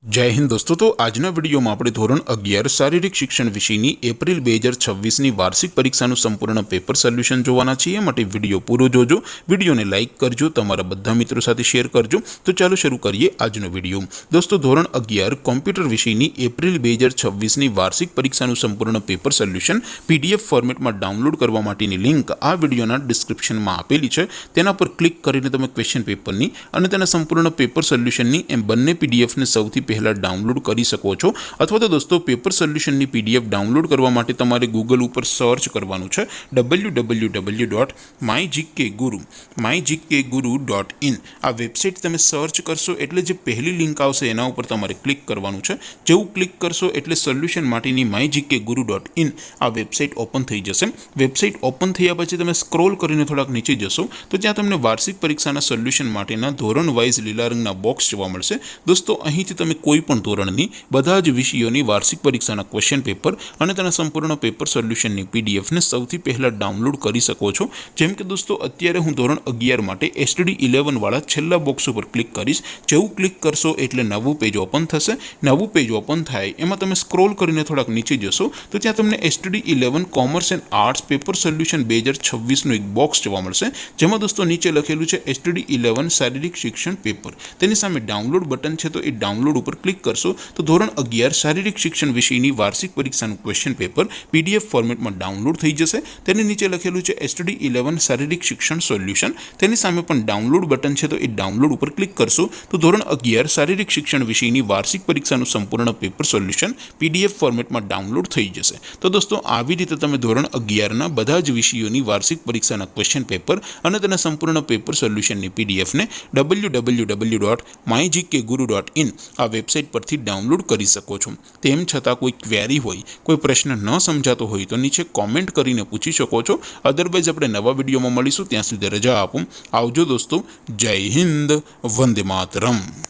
जय हिंद दोस्तों। तो आजना विडियो में આપણે ધોરણ 11 શારીરિક શિક્ષણ વિષયની એપ્રિલ 2026 ની વાર્ષિક પરીક્ષાનું સંપૂર્ણ પેપર સોલ્યુશન જોવાના છીએ। માટે વિડિયો પૂરો જોજો, વિડિયોને લાઈક કરજો, તમારા બધા મિત્રો સાથે શેર કરજો। તો ચાલો શરૂ કરીએ આજનો વિડિયો। દોસ્તો ધોરણ 11 કોમ્પ્યુટર વિષયની એપ્રિલ 2026 ની વાર્ષિક પરીક્ષાનું સંપૂર્ણ પેપર સોલ્યુશન પીડીએફ ફોર્મેટમાં ડાઉનલોડ કરવા માટેની લિંક આ વિડિયોના ડિસ્ક્રિપ્શનમાં આપેલી છે। તેના પર ક્લિક કરીને તમે ક્વેશ્ચન પેપરની અને તેના સંપૂર્ણ પેપર સોલ્યુશનની એમ બંને પીડીએફને સૌથી પહેલા डाउनलॉड कर सको छो। अथवा तो दोस्तों पेपर सोल्यूशन की पीडीएफ डाउनलॉड करवा माटे तमारे गूगल पर सर्च करवानुं छे www.mygkguru.in आ वेबसाइट तमे सर्च करशो एटले जे पहली लिंक आवशे एना उपर तमारे क्लिक करवानुं छे। जेवुं क्लिक करशो एटले सोल्यूशन माटेनी mygkguru.in आ वेबसाइट ओपन थई जशे। वेबसाइट ओपन थया पछी तमे स्क्रॉल करीने थोड़ाक नीचे जशो तो त्यां तमने वार्षिक परीक्षाना सोल्यूशन माटेना धोरण वाइज लीला रंगना बॉक्स जोवा मळशे। दोस्तों અહીંથી તમે કોઈ પણ ધોરણની બધા જ વિષયોની વાર્ષિક પરીક્ષાના ક્વેશ્ચન પેપર અને તેના સંપૂર્ણ પેપર સોલ્યુશનની પીડીએફને સૌથી પહેલા ડાઉનલોડ કરી શકો છો। જેમ કે દોસ્તો અત્યારે હું ધોરણ 11 માટે STD 11 વાળા છેલ્લા બોક્સ ઉપર ક્લિક કરીશ। જેવું ક્લિક કરશો એટલે નવું પેજ ઓપન થશે। નવું પેજ ઓપન થાય એમાં તમે સ્ક્રોલ કરીને થોડાક નીચે જશો તો ત્યાં તમને STD 11 commerce and arts paper solution 2026 નું એક બોક્સ જોવા મળશે। જેમાં દોસ્તો નીચે લખેલું છે STD 11 શારીરિક શિક્ષણ પેપર। તેની સામે ડાઉનલોડ બટન છે તો એ डाउनलॉड पर क्लिक करशो तो धोरण 11 शारीरिक शिक्षण विषयनी वार्षिक परीक्षाનું क्वेश्चन पेपर पीडीएफ फॉर्मेट में डाउनलॉड थई जशे। तेनी नीचे लखेलुं छे STD 11 शारीरिक शिक्षण सोल्यूशन। तेनी सामे पण डाउनलॉड बटन छे तो ए डाउनलॉड पर क्लिक करशो तो धोरण 11 शारीरिक शिक्षण विषयनी वार्षिक परीक्षाનું संपूर्ण पेपर सोल्यूशन पीडीएफ फॉर्मेट में डाउनलॉड थई जशे। तो दोस्तों આવી રીતે તમે ધોરણ 11 ના બધા જ વિષયોની વાર્ષિક પરીક્ષાના ક્વેશ્ચન પેપર અને તેના સંપૂર્ણ પેપર સોલ્યુશનની પીડીએફ ને www.mygkguru.in आ वेबसाइट पर डाउनलॉड करी सको छो। तेम छतां कोई क्वेरी होय, कोई प्रश्न न समझातो होय तो नीचे कॉमेंट करीने पूछी शको छो। अदरवाइज आपणे नवा विडियो में मळीशुं, त्यां सुधी रजा आपो। आवजो दोस्तों। जय हिंद, वंदे मातरम।